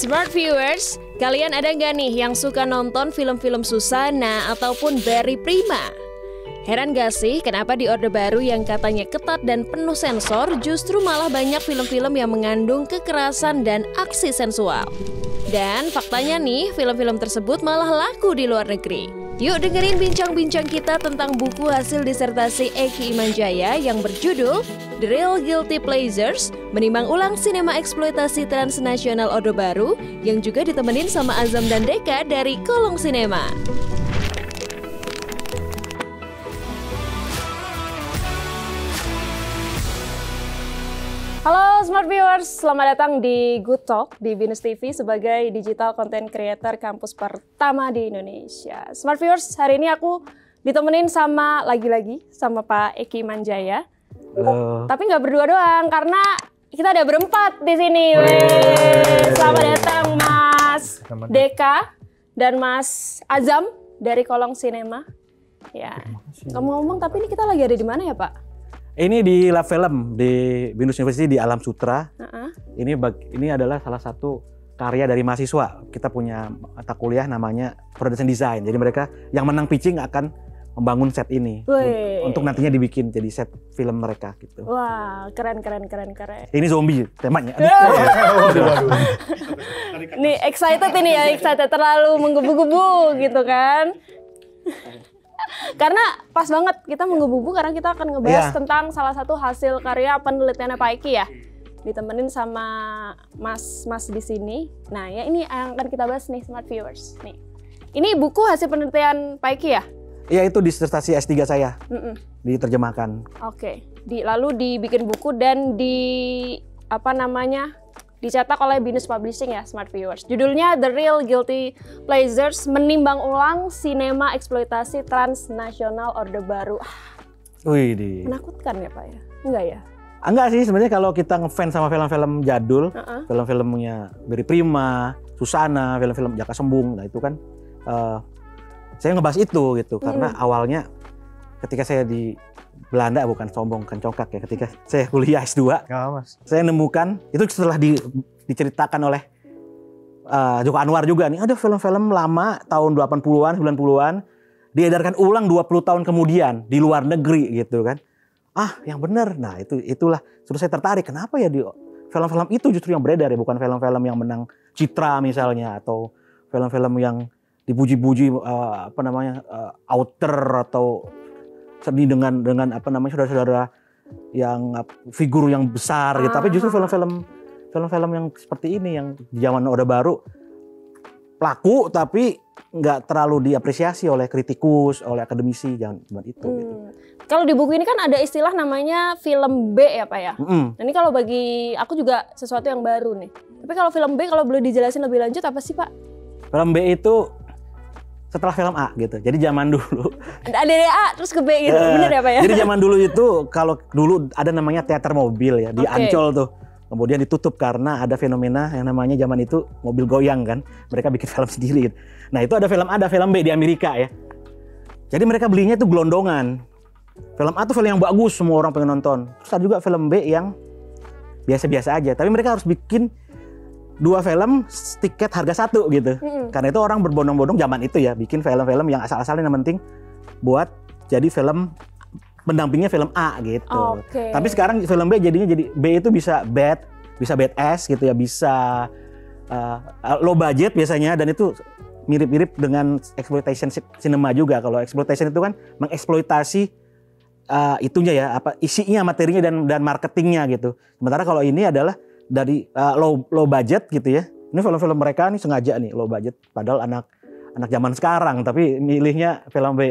Smart viewers, kalian ada nggak nih yang suka nonton film-film Susana ataupun Barry Prima? Heran gak sih kenapa di Orde Baru yang katanya ketat dan penuh sensor justru malah banyak film-film yang mengandung kekerasan dan aksi sensual. Dan faktanya nih, film-film tersebut malah laku di luar negeri. Yuk dengerin bincang-bincang kita tentang buku hasil disertasi Eki Imanjaya yang berjudul The Real Guilty Pleasures, menimbang ulang sinema eksploitasi transnasional Orde Baru yang juga ditemenin sama Azam dan Deka dari Kolong Sinema. Halo Smart Viewers, selamat datang di Good Talk di Binus TV sebagai digital content creator kampus pertama di Indonesia. Smart Viewers, hari ini aku ditemenin sama lagi-lagi sama Pak Eki Imanjaya. Halo. Tapi nggak berdua doang, karena kita ada berempat di sini. Selamat datang Mas Deka dan Mas Azam dari Kolong Sinema. Ya, ngomong-ngomong, tapi ini kita lagi ada di mana ya Pak? Ini di Lab Film di Binus University di Alam Sutra. Ini adalah salah satu karya dari mahasiswa. Kita punya mata kuliah namanya Production Design. Jadi mereka yang menang pitching akan membangun set ini untuk nantinya dibikin jadi set film mereka gitu. Wah, keren. Ini zombie temanya. Nih excited ini ya, excited terlalu menggebu-gebu gitu kan. Karena pas banget kita menggebu-gebu karena kita akan ngebahas tentang salah satu hasil karya penelitiannya Pak Eki ya. Ditemenin sama Mas di sini. Nah, ya ini yang akan kita bahas nih Smart Viewers. Nih. Ini buku hasil penelitian Pak Eki ya? Iya, itu disertasi S3 saya. Diterjemahkan. Oke. Lalu dibikin buku dan dicetak oleh Binus Publishing ya, Smart Viewers. Judulnya The Real Guilty Pleasures, menimbang ulang sinema eksploitasi transnasional Orde Baru. Wih, menakutkan ya Pak ya? Enggak ya? Enggak sih, sebenarnya kalau kita ngefans sama film-film jadul, film-filmnya Barry Prima, Susana, film-film Jaka Sembung, nah itu kan saya ngebahas itu gitu, karena awalnya ketika saya di Belanda, bukan sombong, bukan congkak ya, ketika saya kuliah S2, saya nemukan, itu setelah diceritakan oleh Joko Anwar juga nih, ada film-film lama tahun 80-an, 90-an, diedarkan ulang 20 tahun kemudian di luar negeri gitu kan. Yang benar. Nah, itulah terus saya tertarik, kenapa ya di film-film itu justru yang beredar ya, bukan film-film yang menang Citra misalnya, atau film-film yang dipuji-puji author atau sedih dengan saudara-saudara yang figur yang besar gitu. Tapi justru film-film yang seperti ini yang di zaman Orde Baru laku tapi nggak terlalu diapresiasi oleh kritikus, oleh akademisi, jangan itu gitu. Kalau di buku ini kan ada istilah namanya film B ya Pak ya. Nah, ini kalau bagi aku juga sesuatu yang baru nih. Tapi kalau film B, kalau boleh dijelasin lebih lanjut apa sih Pak? Film B itu setelah film A gitu. Jadi zaman dulu dari A terus ke B gitu. Bener ya Pak ya? Jadi zaman dulu itu, kalau dulu ada namanya teater mobil ya di Ancol tuh. Kemudian ditutup karena ada fenomena yang namanya zaman itu mobil goyang kan. Mereka bikin film sendiri gitu. Nah, itu ada film A, ada film B di Amerika ya. Jadi mereka belinya itu gelondongan. Film A tuh film yang bagus, semua orang pengen nonton. Terus ada juga film B yang biasa-biasa aja. Tapi mereka harus bikin 2 film tiket harga 1 gitu. Karena itu orang berbondong-bondong zaman itu ya, bikin film-film yang asal-asalnya yang penting buat jadi film pendampingnya film A gitu. Tapi sekarang film B jadinya jadi B itu bisa bad ass gitu ya, bisa low budget biasanya, dan itu mirip-mirip dengan exploitation cinema juga. Kalau exploitation itu kan mengeksploitasi itunya ya, isinya, materinya dan marketingnya gitu. Sementara kalau ini adalah dari low budget gitu ya. Ini film-film mereka nih sengaja nih low budget, padahal anak zaman sekarang, tapi milihnya film B.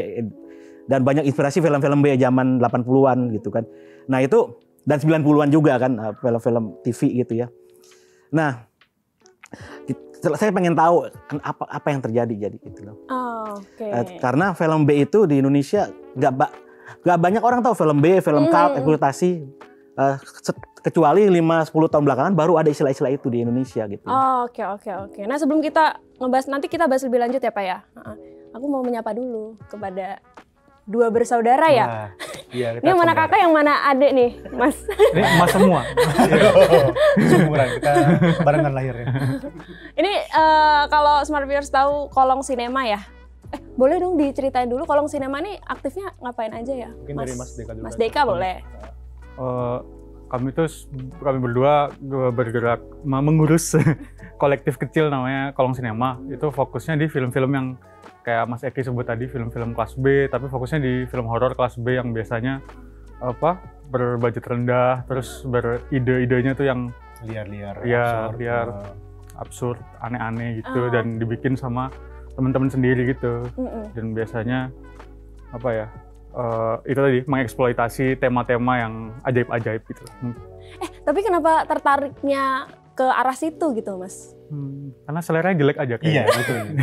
Dan banyak inspirasi film-film B zaman 80-an gitu kan. Nah itu, dan 90-an juga kan film-film TV gitu ya. Nah, saya pengen tahu apa yang terjadi jadi gitu loh. Karena film B itu di Indonesia nggak banyak orang tahu film B, film cult, eksploitasi. Kecuali 5-10 tahun belakangan baru ada istilah-istilah itu di Indonesia gitu. Oke. Nah, sebelum kita ngebahas, nanti kita bahas lebih lanjut ya Pak ya. Aku mau menyapa dulu kepada 2 bersaudara ya. Iya, Ini yang mana kakak, yang mana adik nih, Mas? Ini emas semua. Sumuran, kita barengan lahirnya. Ini kalau Smart Viewers tahu Kolong Sinema ya? Boleh dong diceritain dulu Kolong Sinema nih aktifnya ngapain aja ya? Mungkin dari Mas Deka dulu. Mas Deka boleh. Kami berdua bergerak mengurus kolektif kecil namanya Kolong Sinema. Itu fokusnya di film-film yang kayak Mas Eki sebut tadi, film-film kelas B, tapi fokusnya di film horor kelas B yang biasanya berbudget rendah, terus beride-idenya tuh yang liar-liar, absurd, aneh-aneh gitu, dan dibikin sama teman-teman sendiri gitu. Dan biasanya itu tadi mengeksploitasi tema-tema yang ajaib-ajaib gitu. Tapi kenapa tertariknya ke arah situ gitu, Mas? Karena seleranya jelek aja kayaknya. Iya, betul.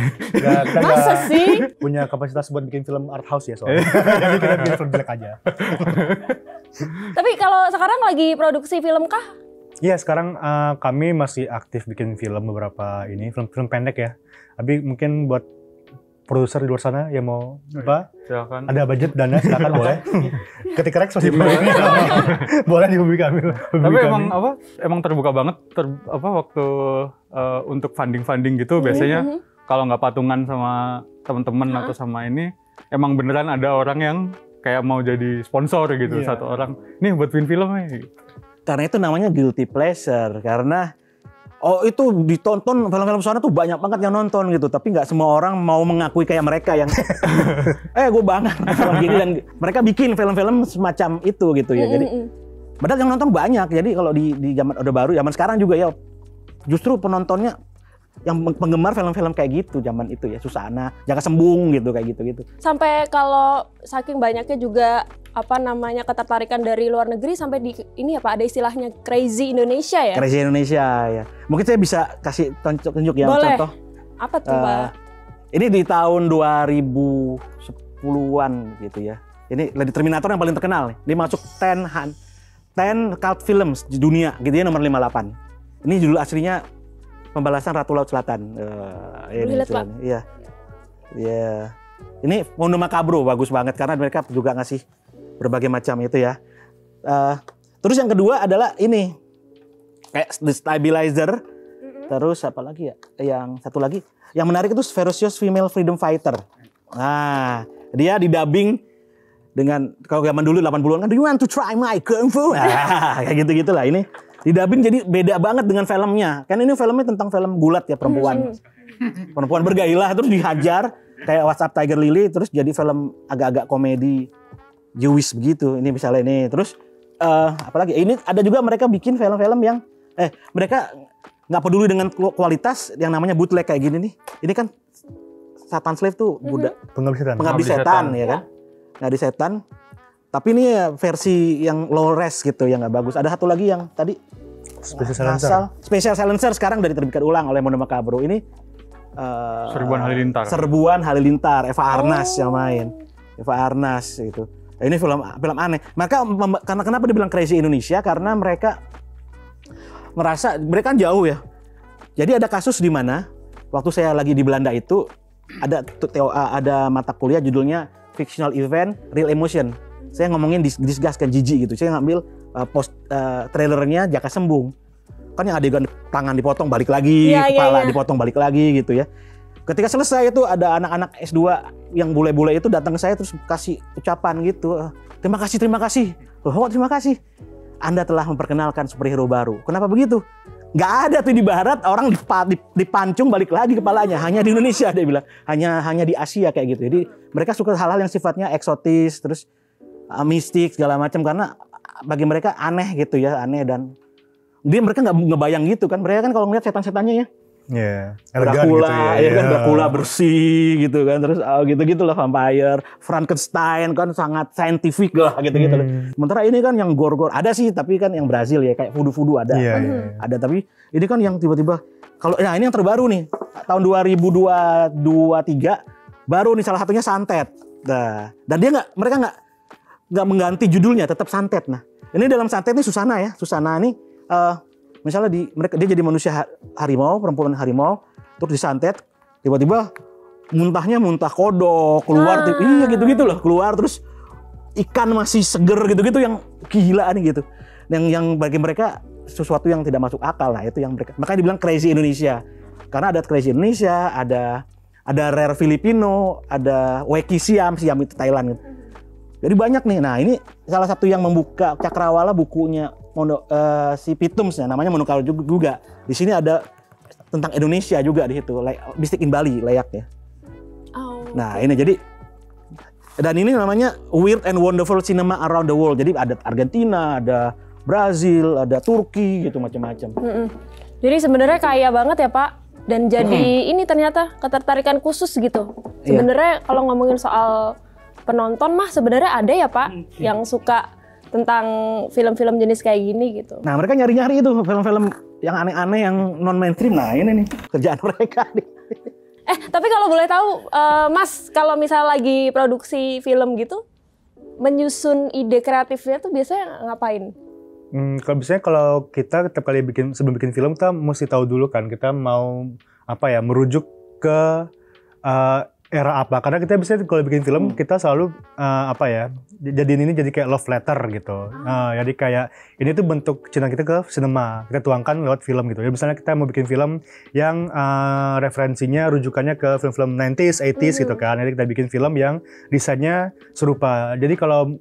Masa sih? Punya kapasitas buat bikin film art house ya soalnya. Jadi kita bikin film jelek aja. Tapi kalau sekarang lagi produksi film kah? Iya, sekarang kami masih aktif bikin film beberapa film pendek ya. Tapi mungkin buat produser di luar sana yang mau silakan. Ada budget dana, silakan boleh. Ketika Rex masih boleh dihubungi kami. Tapi emang terbuka banget waktu untuk funding gitu biasanya kalau nggak patungan sama teman-teman atau sama ini, emang beneran ada orang yang kayak mau jadi sponsor gitu, satu orang nih buat bikin film nih. Karena itu namanya guilty pleasure, karena itu ditonton film-film sana tuh banyak banget yang nonton gitu, tapi nggak semua orang mau mengakui kayak mereka yang gue bangga gini, dan mereka bikin film-film semacam itu gitu ya. Jadi padahal yang nonton banyak. Jadi kalau di zaman Orde Baru, zaman sekarang juga ya, justru penontonnya yang penggemar film-film kayak gitu zaman itu ya, Susana, Jaka Sembung gitu, kayak gitu-gitu. Sampai kalau saking banyaknya juga ketertarikan dari luar negeri sampai di ini ya Pak, ada istilahnya Crazy Indonesia ya? Crazy Indonesia ya. Mungkin saya bisa kasih tunjuk ya. Boleh. Contoh. Apa tuh Pak? Ini di tahun 2010-an gitu ya. Ini di Terminator yang paling terkenal nih. Dia masuk 10 cult films di dunia gitu ya, nomor 58. Ini judul aslinya Pembalasan Ratu Laut Selatan. Ini lihat, Pak. Iya. Iya. Ini Mondo Macabro bagus banget karena mereka juga ngasih berbagai macam itu ya. Terus yang kedua adalah ini kayak The Stabilizer. Terus apa lagi ya? Yang satu lagi yang menarik itu Ferocious Female Freedom Fighter. Nah, dia didubbing dengan, kalau zaman dulu 80-an kan, do you want to try my kung fu? Kayak gitu-gitulah. Ini didubbing jadi beda banget dengan filmnya. Kan ini filmnya tentang film gulat ya, perempuan. Perempuan bergairah terus dihajar kayak WhatsApp Tiger Lily, terus jadi film agak-agak komedi Jewish begitu. Ini misalnya ini. Terus apalagi ini ada juga mereka bikin film-film yang mereka nggak peduli dengan kualitas, yang namanya bootleg kayak gini nih. Ini kan Satan Slave tuh budak pengabdi setan ya kan. Pengabdi setan. Tapi ini ya versi yang low res gitu, yang nggak bagus. Ada satu lagi yang tadi Special Silencer sekarang dari diterbitkan ulang oleh Mondo Macabro. Ini Serbuan Halilintar, Eva Arnas yang main. Eva Arnas gitu. Nah, ini film aneh. Karena kenapa dibilang Crazy Indonesia? Karena mereka merasa mereka kan jauh ya. Jadi ada kasus di mana waktu saya lagi di Belanda itu ada mata kuliah judulnya Fictional Event Real Emotion. Saya ngomongin disgust kan, jijik gitu. Saya ngambil trailernya Jaka Sembung. Kan yang adegan tangan dipotong balik lagi, kepala dipotong balik lagi gitu ya. Ketika selesai itu ada anak-anak S2 yang bule-bule itu datang ke saya terus kasih ucapan gitu. Terima kasih. Loh, terima kasih. Anda telah memperkenalkan superhero baru. Kenapa begitu? Nggak ada tuh di barat orang dipancung balik lagi kepalanya. Hanya di Indonesia dia bilang. Hanya di Asia kayak gitu. Jadi mereka suka hal-hal yang sifatnya eksotis, terus mistik segala macam, karena bagi mereka aneh gitu ya, aneh, dan mereka nggak ngebayang gitu kan. Mereka kan kalau ngeliat setan-setannya ya. Dracula, gitu ya. Kan Dracula bersih gitu kan, terus gitu-gitu lah, vampire, Frankenstein kan sangat saintifik lah gitu-gitu. Sementara ini kan yang gore-gore ada sih, tapi kan yang Brazil ya kayak voodoo ada. Ada, tapi ini kan yang tiba-tiba ini yang terbaru nih tahun 2023 baru nih, salah satunya Santet. Nah, dan mereka nggak mengganti judulnya, tetap Santet. Nah, ini dalam Santet ini Susana ya. Susana ini misalnya dia jadi manusia harimau, perempuan harimau, terus disantet, tiba-tiba muntah kodok keluar, gitu loh, keluar terus ikan masih seger gitu-gitu yang gila nih gitu. Yang bagi mereka sesuatu yang tidak masuk akal. Nah, itu yang mereka. Makanya dibilang crazy Indonesia. Karena ada crazy Indonesia, ada rare Filipino, ada Weki Siam itu Thailand gitu. Jadi banyak nih. Nah, ini salah satu yang membuka cakrawala bukunya si Pitums ya, namanya Monokal juga. Di sini ada tentang Indonesia juga di situ, Mystic in Bali layaknya. Oh. Nah, ini jadi dan ini namanya Weird and Wonderful Cinema Around the World. Jadi ada Argentina, ada Brazil, ada Turki gitu macam-macam. Jadi sebenarnya kaya banget ya Pak. Dan jadi ini ternyata ketertarikan khusus gitu. Sebenarnya kalau ngomongin soal penonton mah sebenarnya ada ya Pak yang suka tentang film-film jenis kayak gini gitu. Nah, mereka nyari-nyari itu film-film yang aneh-aneh yang non mainstream. Nah, ini nih kerjaan mereka nih. Tapi kalau boleh tahu Mas, kalau misalnya lagi produksi film gitu, menyusun ide kreatifnya tuh biasanya ngapain? Kalau biasanya kalau kita tiap kali sebelum bikin film kita mesti tahu dulu kan kita mau merujuk ke era apa. Karena kita biasanya kalau bikin film kita selalu jadiin ini jadi kayak love letter gitu. Jadi kayak ini tuh bentuk cinta kita ke sinema, kita tuangkan lewat film gitu. Ya misalnya kita mau bikin film yang referensinya rujukannya ke film-film 90s, 80s gitu kan. Jadi kita bikin film yang desainnya serupa. Jadi kalau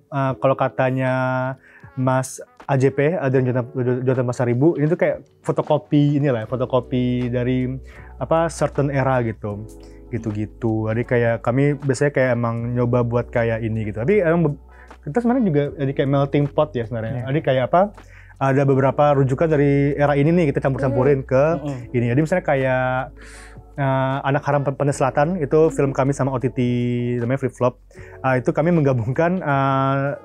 katanya Mas AJP, Adrian Jonathan Pasaribu, ini tuh kayak fotokopi dari certain era gitu. Gitu-gitu. Jadi kayak kami biasanya kayak emang nyoba buat kayak ini gitu. Tapi emang kita sebenarnya juga jadi kayak melting pot ya sebenarnya. Jadi kayak ada beberapa rujukan dari era ini nih kita campur-campurin ke ini. Jadi misalnya kayak Anak Haram Pantai Selatan itu film kami sama OTT namanya Flip Flop. Itu kami menggabungkan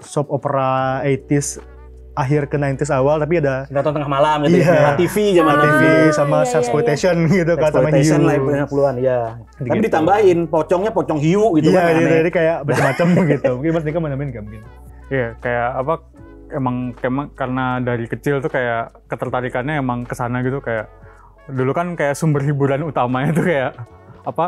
soap opera 80s akhir ke 90s awal tapi ada Sinetron Tengah Malam gitu ya. TV zaman TV sama Sexploitation gitu kan sama hiu. Lah 90-an ya. Tapi ditambahin pocongnya pocong hiu gitu kan. Iya, jadi kayak macam-macam gitu. Mungkin Mas Dika mau nambahin enggak mungkin? Iya, kayak emang karena dari kecil tuh kayak ketertarikannya emang kesana gitu, kayak dulu kan kayak sumber hiburan utamanya tuh kayak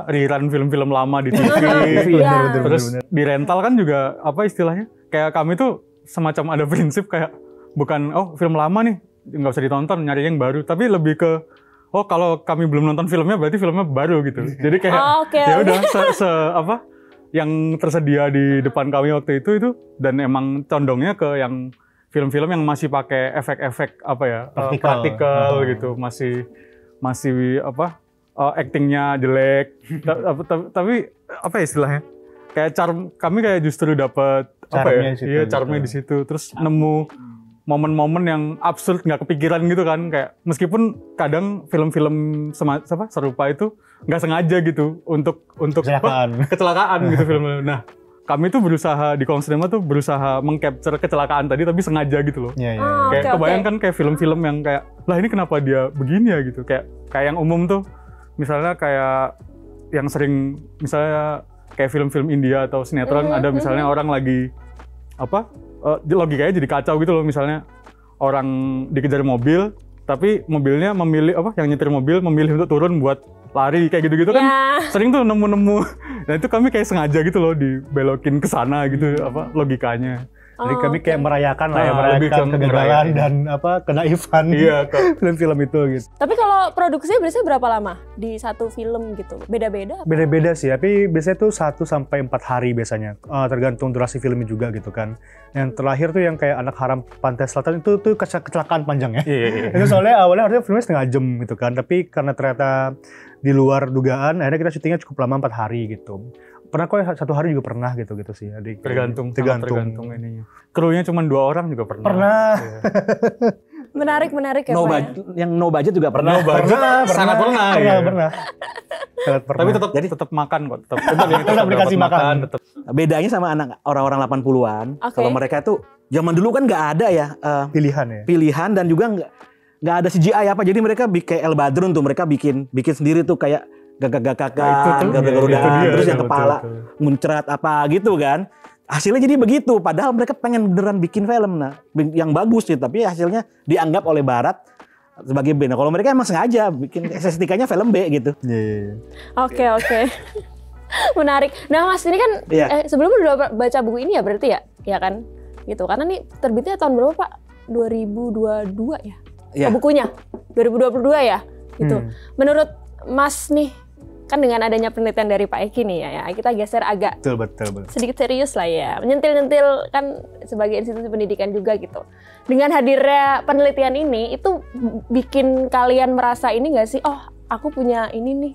rerun film-film lama di TV. Terus di rental kan juga istilahnya kayak kami tuh semacam ada prinsip kayak bukan film lama nih nggak usah ditonton, nyari yang baru, tapi lebih ke kalau kami belum nonton filmnya berarti filmnya baru gitu. Jadi kayak ya udah yang tersedia di depan kami waktu itu dan emang condongnya ke yang film-film yang masih pakai efek-efek praktikal gitu, masih actingnya jelek, tapi istilahnya kayak kami kayak justru dapat charmnya di situ, terus nemu momen-momen yang absurd nggak kepikiran gitu kan, kayak meskipun kadang film-film serupa itu nggak sengaja gitu untuk kecelakaan gitu film. Nah, kami tuh berusaha di Kolong Sinema tuh berusaha mengcapture kecelakaan tadi tapi sengaja gitu loh. Kayak kebayangkan kayak film-film yang kayak lah ini kenapa dia begini ya gitu, kayak yang umum tuh misalnya kayak yang sering misalnya kayak film-film India atau sinetron ada misalnya orang lagi logikanya jadi kacau gitu loh, misalnya orang dikejar mobil tapi mobilnya memilih yang nyetir mobil memilih untuk turun buat lari kayak gitu-gitu kan sering tuh nemu-nemu. Nah itu kami kayak sengaja gitu loh dibelokin ke sana gitu logikanya. Jadi kami kayak merayakan kegagalan dan kenaifan film-film itu gitu. Tapi kalau produksinya biasanya berapa lama di satu film gitu? Beda-beda? Beda-beda sih, tapi biasanya tuh 1 sampai 4 hari biasanya. Tergantung durasi filmnya juga gitu kan. Yang terakhir tuh yang kayak Anak Haram Pantai Selatan itu tuh kecelakaan panjang ya. Itu soalnya awalnya harusnya filmnya setengah jam gitu kan, tapi karena ternyata di luar dugaan akhirnya kita syutingnya cukup lama 4 hari gitu. Pernah kok 1 hari juga pernah gitu sih. Jadi tergantung ininya. Krunya cuma 2 orang juga pernah. Iya. Menarik ya Pak. Yang no budget juga pernah. Sangat pernah. Pernah. Tapi tetap makan kok. Tetap dikasih makan. Bedanya sama orang-orang 80-an. Kalau mereka tuh zaman dulu kan nggak ada ya pilihan dan juga nggak ada CGI jadi mereka kayak El Badrun tuh mereka bikin sendiri tuh kayak gagak-gagakan, garuda-garudaan, terus yang kepala muncrat gitu kan. Hasilnya jadi begitu, padahal mereka pengen beneran bikin film yang bagus sih, tapi hasilnya dianggap oleh Barat sebagai B. Nah, kalau mereka emang sengaja bikin estetikanya film B gitu. Oke. Menarik. Nah Mas ini kan Iya. sebelumnya udah baca buku ini ya berarti ya? Ya kan? Gitu. Karena nih terbitnya tahun berapa Pak? 2022 ya? Iya. Oh, bukunya? 2022 ya? Gitu. Menurut Mas nih, kan dengan adanya penelitian dari Pak Eki nih ya, kita geser agak Betul. sedikit serius lah ya. Menyentil-nyentil kan sebagai institusi pendidikan juga gitu. Dengan hadirnya penelitian ini, itu bikin kalian merasa ini nggak sih? Oh, aku punya ini nih,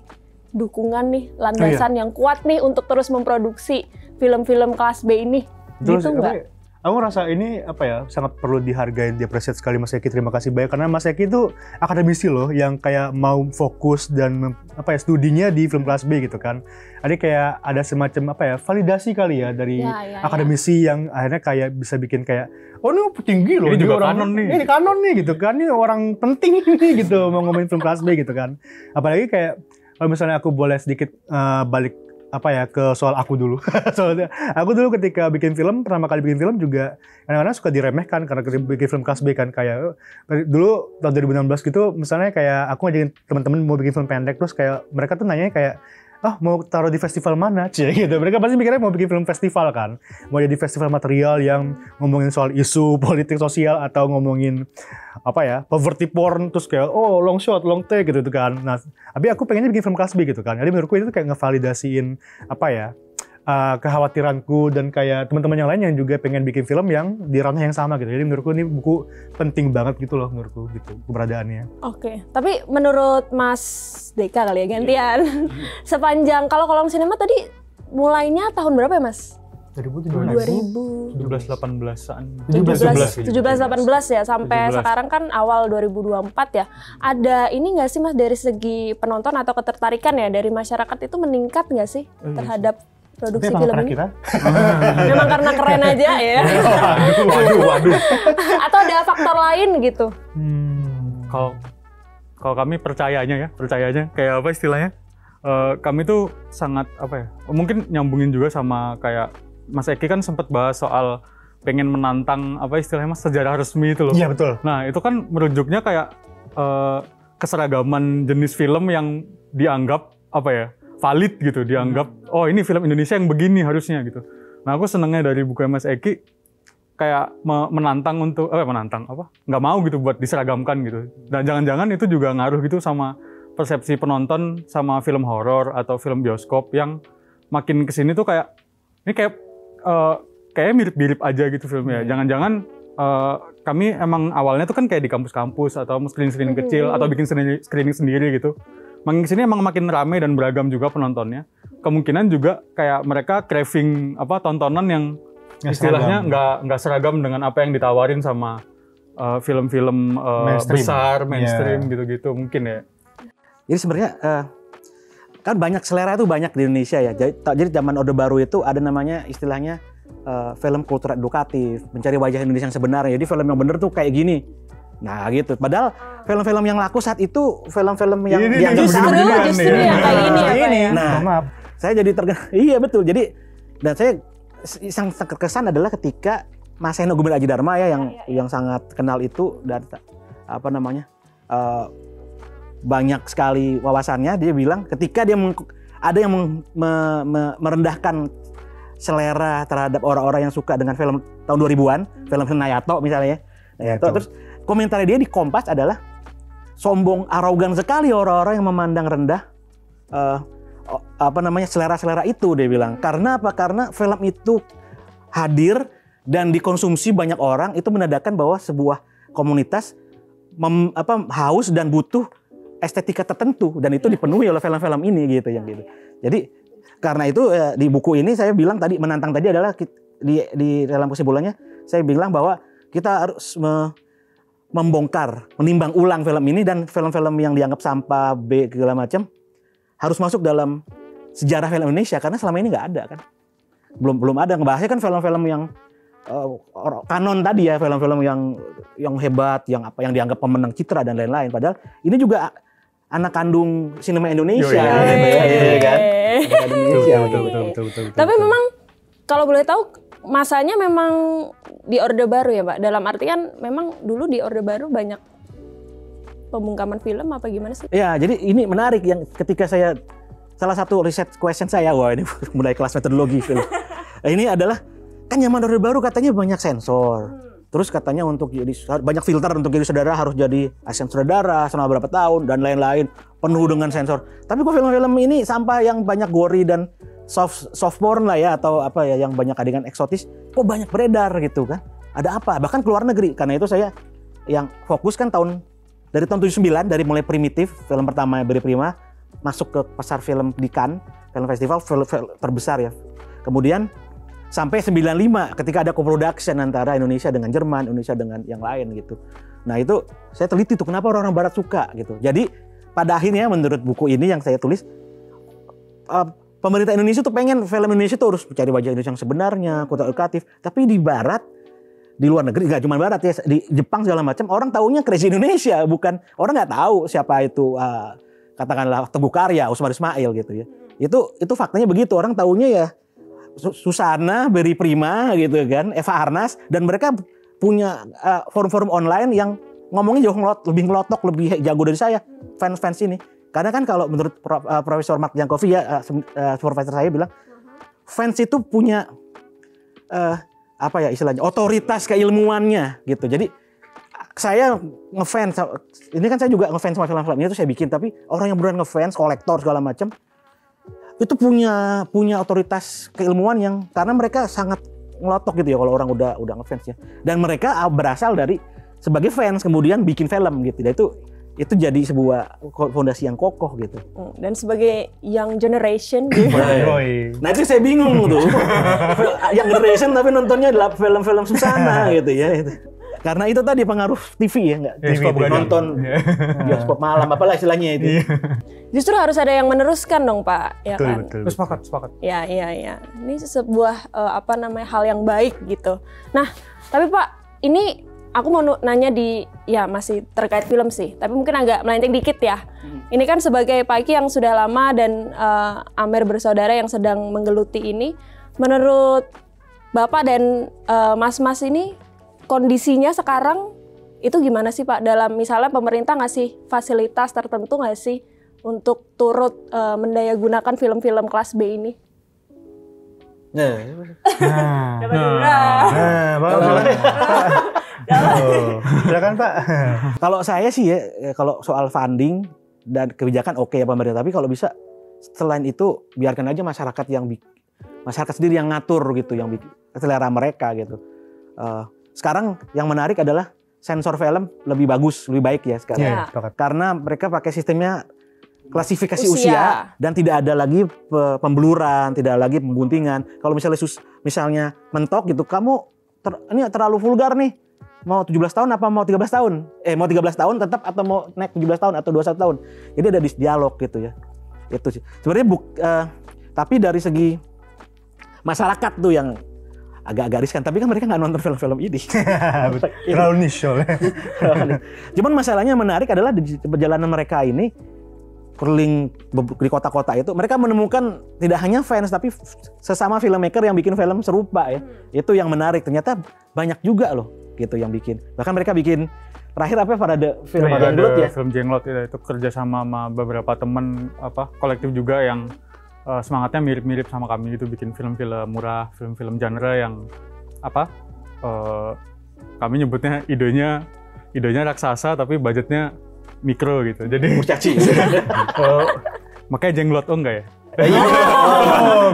dukungan nih, landasan yang kuat nih untuk terus memproduksi film-film kelas B ini. Terus, gitu nggak? aku rasa ini sangat perlu dihargai, diapresiasi sekali Mas Eki. Terima kasih banyak karena Mas Eki itu akademisi loh yang kayak mau fokus dan studinya di film kelas B gitu kan. Ada kayak ada semacam validasi kali ya dari akademisi yang akhirnya kayak bisa bikin kayak ini tinggi loh. Ini juga orang, kanon nih. Ini kanon nih gitu kan. Ini orang penting nih gitu mau ngomongin film kelas B gitu kan. Apalagi kayak kalau misalnya aku boleh sedikit balik ke soal aku dulu. Soalnya aku dulu ketika pertama kali bikin film juga kadang-kadang suka diremehkan karena bikin film kelas B kan, kayak dulu tahun 2016 gitu misalnya kayak aku ngajakin teman-teman mau bikin film pendek terus kayak mereka tuh nanya kayak mau taruh di festival mana gitu. Mereka pasti mikirnya mau bikin film festival kan, mau jadi festival material yang ngomongin soal isu politik sosial atau ngomongin poverty porn, terus kayak long shot, long take gitu kan. Nah, tapi aku pengennya bikin film kelas B gitu kan. Jadi menurutku itu kayak ngevalidasiin kekhawatiranku dan kayak teman-teman yang lain yang juga pengen bikin film yang di ranah yang sama gitu. Jadi menurutku ini buku penting banget gitu loh menurutku gitu keberadaannya. Oke, tapi menurut Mas Deka kali ya gantian. Sepanjang kalau kolong sinema tadi mulainya tahun berapa ya Mas? 17-18an. 17-18 ya sampai 17. sekarang kan awal 2024 ya. Ada ini nggak sih Mas dari segi penonton atau ketertarikan ya dari masyarakat itu meningkat nggak sih terhadap produksi film ini? Kita? Memang karena keren aja ya. Waduh. Atau ada faktor lain gitu? Kalau kami percayanya kayak apa istilahnya? Kami tuh sangat mungkin nyambungin juga sama kayak Mas Eki kan sempat bahas soal pengen menantang istilahnya Mas sejarah resmi itu loh. Iya betul. Nah itu kan merujuknya kayak keseragaman jenis film yang dianggap valid gitu, dianggap ini film Indonesia yang begini harusnya gitu. Nah aku senengnya dari buku Mas Eki kayak menantang untuk nggak mau gitu buat diseragamkan gitu. Dan jangan-jangan itu juga ngaruh gitu sama persepsi penonton sama film horor atau film bioskop yang makin kesini tuh kayak ini kayak mirip-mirip aja gitu filmnya. Jangan-jangan kami emang awalnya tuh kan kayak di kampus-kampus atau screening kecil atau bikin screening sendiri gitu. Makin kesini emang makin rame dan beragam juga penontonnya. Kemungkinan juga kayak mereka craving tontonan yang istilahnya nggak seragam dengan apa yang ditawarin sama film-film besar mainstream gitu-gitu mungkin ya. Jadi sebenarnya kan banyak selera itu banyak di Indonesia ya. Jadi zaman Orde Baru itu ada namanya istilahnya film kultur edukatif, mencari wajah Indonesia yang sebenarnya. Jadi film yang bener tuh kayak gini. Nah gitu. Padahal film-film yang laku saat itu film-film yang dianggap justru yang kayak ini. Nah, maaf. Saya jadi iya betul. Jadi dan saya yang terkesan adalah ketika Mas Eno Gumil Aji Dharma ya yang sangat kenal itu dan banyak sekali wawasannya. Dia bilang ketika dia ada yang merendahkan selera terhadap orang-orang yang suka dengan film tahun 2000-an, film Nayato misalnya ya. Terus komentar dia di Kompas adalah sombong, arogan sekali orang-orang yang memandang rendah selera-selera itu, dia bilang. Karena apa? Karena film itu hadir dan dikonsumsi banyak orang, itu menandakan bahwa sebuah komunitas haus dan butuh estetika tertentu, dan itu dipenuhi oleh film-film ini gitu. Jadi karena itu di buku ini saya bilang tadi menantang tadi adalah di dalam kesimpulannya saya bilang bahwa kita harus menimbang ulang film ini dan film-film yang dianggap sampah B segala macam harus masuk dalam sejarah film Indonesia karena selama ini nggak ada kan, belum ada ngebahasnya kan film-film yang kanon tadi ya, film-film yang hebat, yang dianggap pemenang citra dan lain-lain. Padahal ini juga anak kandung sinema Indonesia, kan? Betul. Tapi memang kalau boleh tahu masanya memang di Orde Baru ya Pak. Dalam artian memang dulu di Orde Baru banyak pembungkaman film apa gimana sih? Ya, jadi ini menarik yang ketika saya salah satu riset question saya, wah ini mulai kelas metodologi film. Ini adalah kan zaman Orde Baru katanya banyak sensor. Terus katanya untuk jadi banyak filter untuk jadi saudara harus jadi asisten sutradara selama berapa tahun dan lain-lain, penuh dengan sensor. Tapi kok film-film ini sampah yang banyak gori dan soft porn lah ya, atau apa ya, yang banyak adegan eksotis, kok banyak beredar gitu kan? Ada apa? Bahkan keluar negeri. Karena itu saya yang fokus kan dari tahun 79, dari mulai Primitif, film pertama Berry Prima, masuk ke pasar film di Cannes, film festival film terbesar ya. Kemudian sampai 95 ketika ada co-production antara Indonesia dengan Jerman, Indonesia dengan yang lain gitu. Nah itu saya teliti tuh kenapa orang-orang Barat suka gitu. Jadi pada akhirnya menurut buku ini yang saya tulis, pemerintah Indonesia tuh pengen film Indonesia tuh harus mencari wajah Indonesia yang sebenarnya, kota edukatif. Tapi di Barat, di luar negeri, nggak cuma Barat ya, di Jepang segala macam, orang taunya Crazy Indonesia, bukan, orang nggak tahu siapa itu katakanlah Teguh Karya, Usmar Ismail gitu ya. Itu faktanya begitu, orang taunya ya Susana, Berry Prima gitu kan, Eva Arnas, dan mereka punya forum-forum online yang ngomongnya jauh lebih ngelotok, lebih jago dari saya, fans ini. Karena kan kalau menurut Profesor Mark Jankovic ya, supervisor saya bilang, fans itu punya apa ya istilahnya, otoritas keilmuannya gitu. Jadi saya ngefans, ini kan saya juga ngefans sama film-film ini, itu saya bikin, tapi orang yang beneran ngefans, kolektor segala macam, itu punya otoritas keilmuan yang, karena mereka sangat ngelotok gitu ya kalau orang udah ngefans ya. Dan mereka berasal dari sebagai fans kemudian bikin film gitu. Dan itu jadi sebuah fondasi yang kokoh gitu. Dan sebagai young generation gitu. Nah itu saya bingung tuh. Young generation tapi nontonnya adalah film-film Susana gitu ya. Karena itu tadi pengaruh TV ya, nggak nonton bioskop malam apalah istilahnya itu. Justru harus ada yang meneruskan dong Pak, ya kan? Betul. Sepakat. Ya. Ini sebuah hal yang baik gitu. Nah, tapi Pak, ini aku mau nanya masih terkait film sih, tapi mungkin agak melenceng dikit ya. Ini kan sebagai Pak Iki yang sudah lama dan Amer bersaudara yang sedang menggeluti ini, menurut Bapak dan Mas-mas ini kondisinya sekarang itu gimana sih Pak? Dalam misalnya pemerintah ngasih fasilitas tertentu nggak sih untuk turut mendayagunakan film-film kelas B ini? Silakan Pak. Kalau saya sih ya, kalau soal funding dan kebijakan oke ya pemerintah, tapi kalau bisa selain itu biarkan aja masyarakat sendiri yang ngatur gitu, yang selera mereka gitu. Sekarang yang menarik adalah sensor film lebih baik ya sekarang. Yeah. Karena mereka pakai sistemnya klasifikasi usia dan tidak ada lagi pembeluran, tidak lagi pembuntingan. Kalau misalnya mentok gitu, kamu ini terlalu vulgar nih. Mau 17 tahun apa mau 13 tahun? Mau 13 tahun tetap atau mau naik 17 tahun atau 21 tahun. Jadi ada dialog gitu ya. Itu sih. Sebenarnya tapi dari segi masyarakat tuh yang agak riskan, tapi kan mereka nggak nonton film-film ini. Terlalu niche. Cuman masalahnya menarik adalah di perjalanan mereka ini keliling di kota-kota itu, mereka menemukan tidak hanya fans tapi sesama filmmaker yang bikin film serupa ya. Itu yang menarik, ternyata banyak juga loh gitu yang bikin. Bahkan mereka bikin terakhir pada film Jenglot ya. Film Jenglot itu kerja sama beberapa teman kolektif juga yang semangatnya mirip-mirip sama kami gitu, bikin film-film murah, film-film genre yang kami nyebutnya idenya raksasa tapi budgetnya mikro gitu. Jadi kurcaci. Makanya Jenglot enggak ya?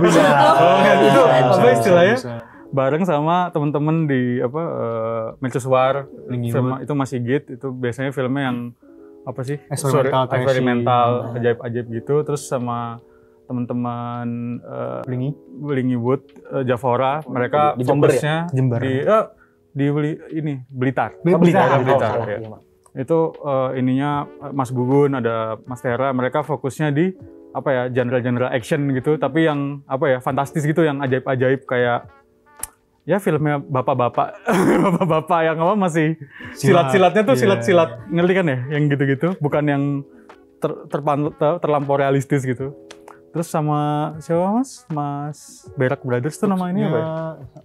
Bisa. Itu apa istilahnya? Bareng sama teman-teman di Mercusuar, film itu masih Git, itu biasanya filmnya yang eksperimental, ajaib-ajaib gitu, terus sama teman-teman Blingy Wood, Javora, mereka di fokusnya Jember. di Blitar. Blitar. Ya. Itu ininya Mas Gugun, ada Mas Tera, mereka fokusnya di genre-genre action gitu, tapi yang fantastis gitu, yang ajaib-ajaib kayak ya filmnya bapak-bapak yang masih silat-silatnya tuh silat-silat, ngerti kan ya, yang gitu-gitu, bukan yang terlampau realistis gitu. Terus sama siapa Mas Berak Brothers tuh nama ini apa ya?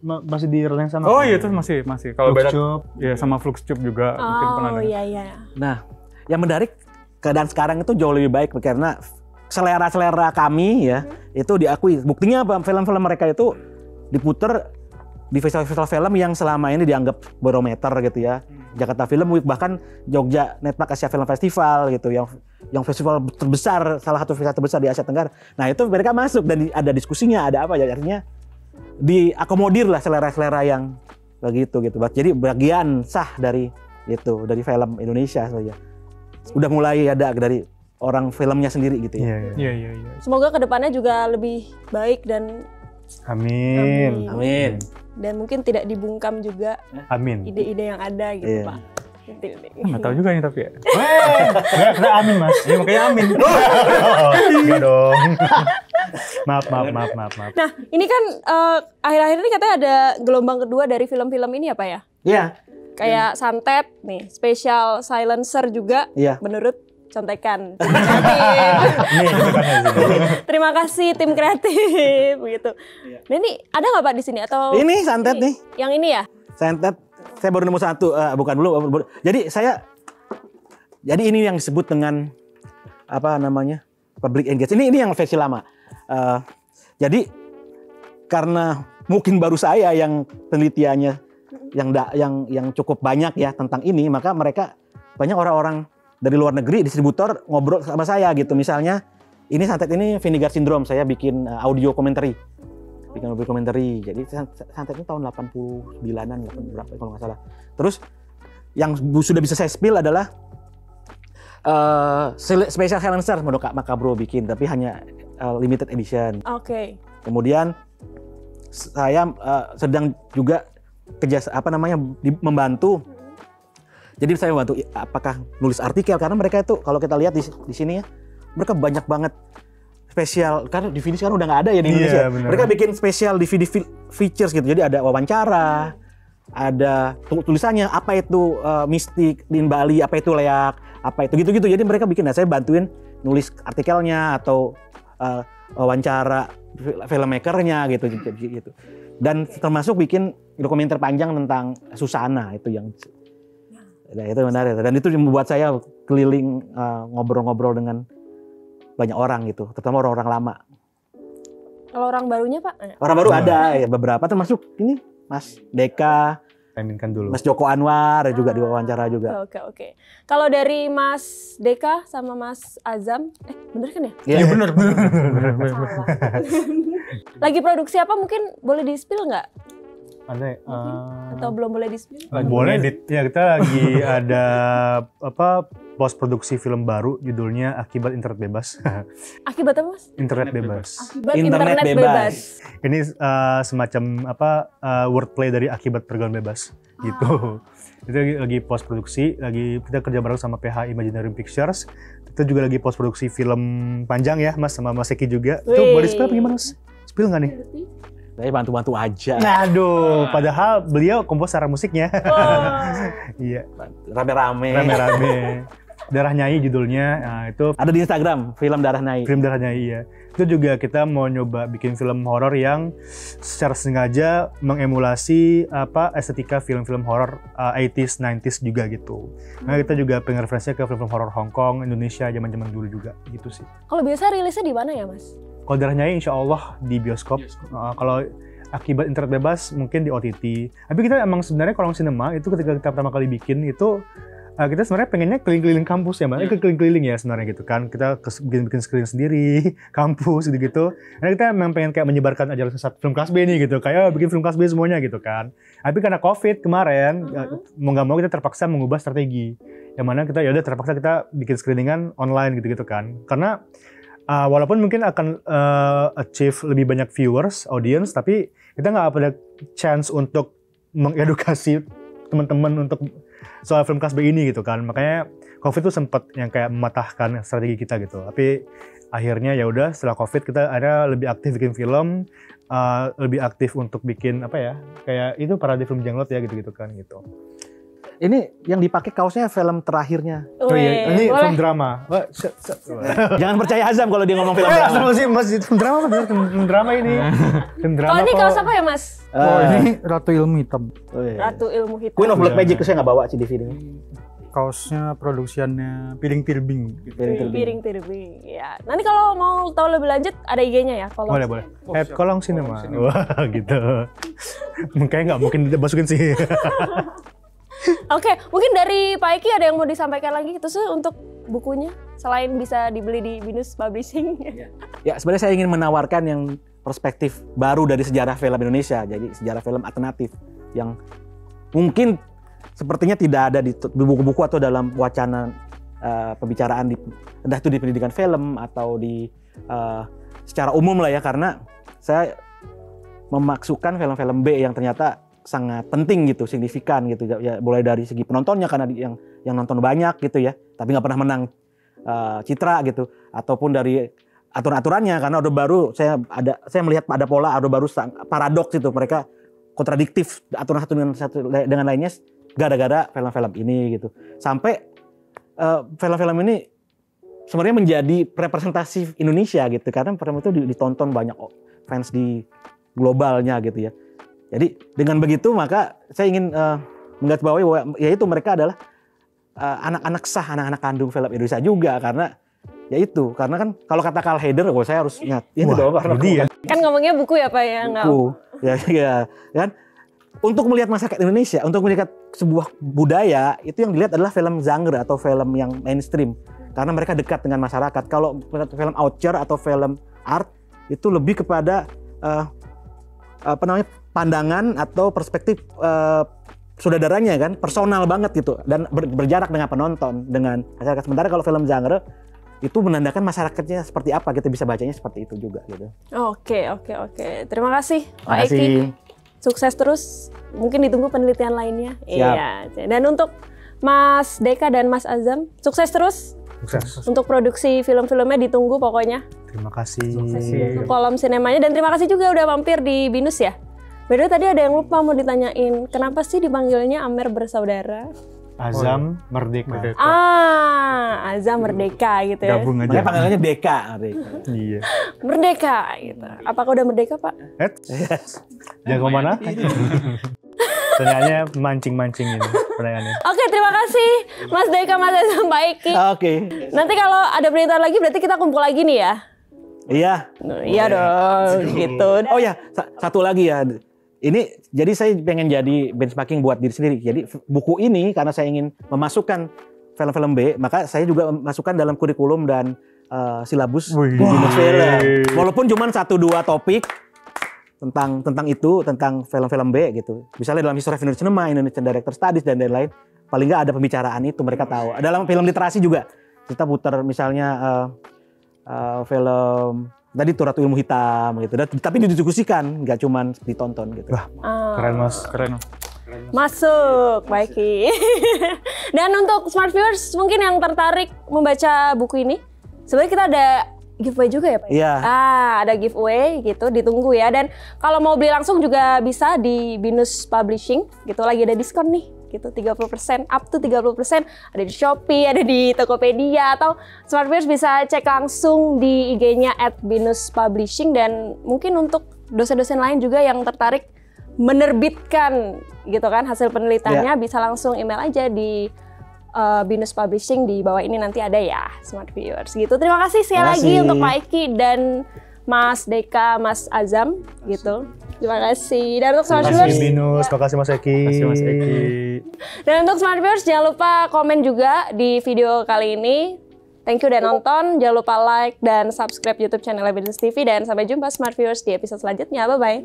Masih di rel yang sama. Oh iya, itu masih. Kalau Berak ya sama Fluxtube juga mungkin pernah dengar. Iya. Nah, yang menarik keadaan sekarang itu jauh lebih baik karena selera-selera kami ya itu diakui. Buktinya apa? Film-film mereka itu diputer di festival-festival film yang selama ini dianggap barometer gitu ya. Jakarta Film Week, bahkan Jogja Netpark Asia Film Festival gitu, yang festival terbesar, salah satu festival terbesar di Asia Tenggara. Nah itu mereka masuk dan ada diskusinya, ada apa ya, artinya diakomodir lah selera-selera yang begitu gitu. Jadi bagian sah dari itu, dari film Indonesia saja. Udah mulai ada dari orang filmnya sendiri gitu ya. Iya. Semoga kedepannya juga lebih baik dan Amin. Amin. dan mungkin tidak dibungkam juga Amin. ide-ide yang ada gitu, Iya. Pak. Nggak tahu juga nih tapi ya. Nggak amin mas. Iya makanya amin. Enggak dong. Maaf. Nah, ini kan akhir-akhir ini katanya ada gelombang kedua dari film-film ini ya, Pak ya? Iya. Kayak Santet nih, Special Silencer juga Iya. menurut contekan tim kreatif. Terima kasih tim kreatif gitu. Nah ini ada nggak Pak di sini atau Ini Santet nih. Yang ini ya? Santet, saya baru nemu satu, bukan dulu. Jadi ini yang disebut dengan apa namanya, public engagement. Ini yang versi lama. Jadi karena mungkin baru saya yang penelitiannya yang cukup banyak ya tentang ini, maka mereka banyak orang-orang dari luar negeri, distributor ngobrol sama saya gitu. Misalnya ini Santet ini Vinegar Syndrome, saya bikin audio commentary. Jadi Santet ini tahun 89-an, 80 berapa kalau nggak salah. Terus yang sudah bisa saya spill adalah Special Silencer, maka bro bikin, tapi hanya limited edition. Oke. Kemudian saya sedang juga membantu. Jadi saya membantu apakah nulis artikel, karena mereka itu kalau kita lihat di sini ya, mereka banyak banget spesial, karena DVD sekarang udah nggak ada ya di Indonesia. Bener. Mereka bikin spesial DVD features gitu. Jadi ada wawancara, ada tulisannya apa itu mistik di Bali, apa itu leak, apa itu gitu-gitu. Jadi mereka bikin, saya bantuin nulis artikelnya atau wawancara filmmakernya gitu. Dan termasuk bikin dokumenter panjang tentang Susana itu yang itu menarik, dan itu membuat saya keliling ngobrol-ngobrol dengan banyak orang gitu, terutama orang-orang lama. Kalau orang barunya Pak? Orang baru ada ya beberapa, termasuk ini Mas Deka, Aminkan dulu. Mas Joko Anwar juga diwawancara juga. Oke. Kalau dari Mas Deka sama Mas Azam, bener kan ya? Iya benar. Salah. Lagi produksi apa, mungkin boleh di-spill nggak? Ada Atau belum boleh di-spill? boleh ya, kita lagi ada post produksi film baru judulnya Akibat Internet Bebas. Akibat apa Mas? Internet Bebas. Akibat Internet internet bebas. bebas. Ini semacam wordplay dari Akibat Pergaulan Bebas gitu. Itu lagi post produksi, kita kerja bareng sama PH Imaginarium Pictures. Kita juga lagi post produksi film panjang ya Mas, sama Mas Eki juga. Itu boleh spill apa gimana Mas? Spill nggak nih? Saya bantu-bantu aja. Aduh, padahal beliau komposer musiknya. Iya, Rame-rame. Darah Nyai judulnya. Nah, itu Ada di Instagram, film Darah Nyai. film Darah Nyai ya. Itu juga kita mau nyoba bikin film horor yang secara sengaja mengemulasi estetika film-film horor 80s, 90s juga gitu. Nah, kita juga pengen referensinya ke film-film horor Hong Kong, Indonesia zaman-zaman dulu juga gitu sih. Kalau biasa rilisnya di mana ya Mas? Kalau Darah Nyai insya Allah di bioskop. Kalau Akibat Internet Bebas mungkin di OTT. Tapi kita emang sebenarnya Kolong Sinema itu ketika kita pertama kali bikin itu kita sebenarnya pengennya keliling-keliling kampus ya Mbak. Keliling-keliling ya sebenarnya gitu kan. Kita bikin screen sendiri, kampus gitu-gitu. Karena kita memang pengen kayak menyebarkan ajaran sesat film kelas B nih gitu. Kayak bikin film kelas B semuanya gitu kan. Tapi karena COVID kemarin, mau nggak mau kita terpaksa mengubah strategi. Yang mana kita yaudah terpaksa kita bikin screeningan online gitu-gitu kan. Karena walaupun mungkin akan achieve lebih banyak viewers, audience, tapi kita nggak ada chance untuk mengedukasi teman-teman untuk soal film kelas B ini gitu kan. Makanya COVID tuh sempat yang kayak mematahkan strategi kita gitu. Tapi akhirnya ya udah setelah COVID kita ada lebih aktif bikin film, lebih aktif untuk bikin kayak itu parade film Jenglot ya gitu-gitu kan gitu. Ini yang dipakai kaosnya film terakhirnya. Oh iya, ini film drama. Jangan percaya Azam kalau dia ngomong film drama. Masih film drama bener, film drama ini. Film drama. Kalau ini kaos apa ya Mas? Oh ini Ratu Ilmu Hitam. Oh, iya. Ratu Ilmu Hitam. Queen of Black Magic, saya nggak bawa sih DVD-nya. kaosnya produksiannya Piring Tirbing. Piring Tirbing. Ya. Nanti kalau mau tahu lebih lanjut ada IG-nya ya. Boleh. Kolong Cinema. Wah, gitu. Kayaknya nggak mungkin masukin sih. Oke, mungkin dari Pak Eki ada yang mau disampaikan lagi terus untuk bukunya selain bisa dibeli di Binus Publishing. Ya, sebenarnya saya ingin menawarkan yang perspektif baru dari sejarah film Indonesia. Jadi sejarah film alternatif yang mungkin sepertinya tidak ada di buku-buku atau dalam wacana pembicaraan entah itu di pendidikan film atau di secara umum lah ya, karena saya memasukkan film-film B yang ternyata sangat penting gitu, signifikan gitu ya, mulai dari segi penontonnya karena yang nonton banyak gitu ya, tapi nggak pernah menang citra gitu, ataupun dari aturan-aturannya karena Orde Baru saya melihat ada pola Orde Baru paradoks itu, mereka kontradiktif aturan satu dengan lainnya gara-gara film-film ini gitu, sampai film-film ini sebenarnya menjadi representasi Indonesia gitu karena film itu ditonton banyak fans di globalnya gitu ya. Jadi dengan begitu maka saya ingin menggarisbawahi bahwa yaitu mereka adalah anak-anak sah, anak-anak kandung film Indonesia juga, karena yaitu karena kan kalau kata Karl Haider, saya harus ingat ini dong karena dia. Kan ngomongnya buku ya Pak ya, buku ya kan, untuk melihat masyarakat Indonesia, untuk melihat sebuah budaya itu yang dilihat adalah film genre atau film yang mainstream karena mereka dekat dengan masyarakat. Kalau film auteur atau film art itu lebih kepada pandangan atau perspektif saudaranya kan, personal banget gitu dan berjarak dengan penonton, dengan masyarakat. Sementara kalau film genre itu menandakan masyarakatnya seperti apa, kita bisa bacanya seperti itu juga gitu. Oke. Terima kasih Pak Eki. Sukses terus. Mungkin ditunggu penelitian lainnya. Siap. Iya. Dan untuk Mas Deka dan Mas Azam, sukses terus. Sukses. Untuk produksi film-filmnya ditunggu pokoknya. Terima kasih. Untuk kolom sinemanya, dan terima kasih juga udah mampir di Binus ya. Beda tadi ada yang lupa mau ditanyain, kenapa sih dipanggilnya Amer Bersaudara? Azam Merdeka. Azam Merdeka gitu ya. Gabung aja. Makanya panggilannya Deka. Iya. Merdeka gitu. Apakah udah merdeka Pak? Jangan kemana? Pertanyaannya mancing-mancing ini pertanyaannya. Oke, terima kasih Mas Deka, Mas Azam, Pak Eki. Oke. Nanti kalau ada berita lagi berarti kita kumpul lagi nih ya. Iya. Iya dong, gitu. Oh ya, satu lagi ya. Ini jadi saya pengen jadi benchmarking buat diri sendiri. Jadi buku ini karena saya ingin memasukkan film-film B, maka saya juga masukkan dalam kurikulum dan silabus di Binus Film. Walaupun cuma 1-2 topik tentang itu, tentang film-film B gitu. Misalnya dalam History of Indonesian Cinema, Indonesian Director Studies dan lain-lain. Paling nggak ada pembicaraan itu, mereka tahu. Dalam film literasi juga kita putar misalnya film tadi tuh Ratu Ilmu Hitam gitu, tapi didiskusikan, nggak cuma ditonton gitu. Wah, keren Mas. Keren. Masuk, baiki. Dan untuk smart viewers mungkin yang tertarik membaca buku ini, sebenarnya kita ada giveaway juga ya Pak? Iya. Ada giveaway gitu, ditunggu ya. Dan kalau mau beli langsung juga bisa di Binus Publishing gitu, lagi ada diskon nih gitu, 30%, up to 30%. Ada di Shopee, ada di Tokopedia, atau smart viewers bisa cek langsung di IG-nya @Binus Publishing. Dan mungkin untuk dosen-dosen lain juga yang tertarik menerbitkan gitu kan hasil penelitiannya, bisa langsung email aja di Binus Publishing, di bawah ini nanti ada ya smart viewers gitu. Terima kasih sekali lagi untuk Pak Eki dan Mas Deka, Mas Azam gitu. Terima kasih. Dan untuk smart viewers, Binus, terima kasih Mas Eki. Terima kasih Mas Eki. Dan untuk smart viewers jangan lupa komen juga di video kali ini. Thank you udah nonton. Jangan lupa like dan subscribe YouTube channel Binus TV, dan sampai jumpa smart viewers di episode selanjutnya. Bye bye.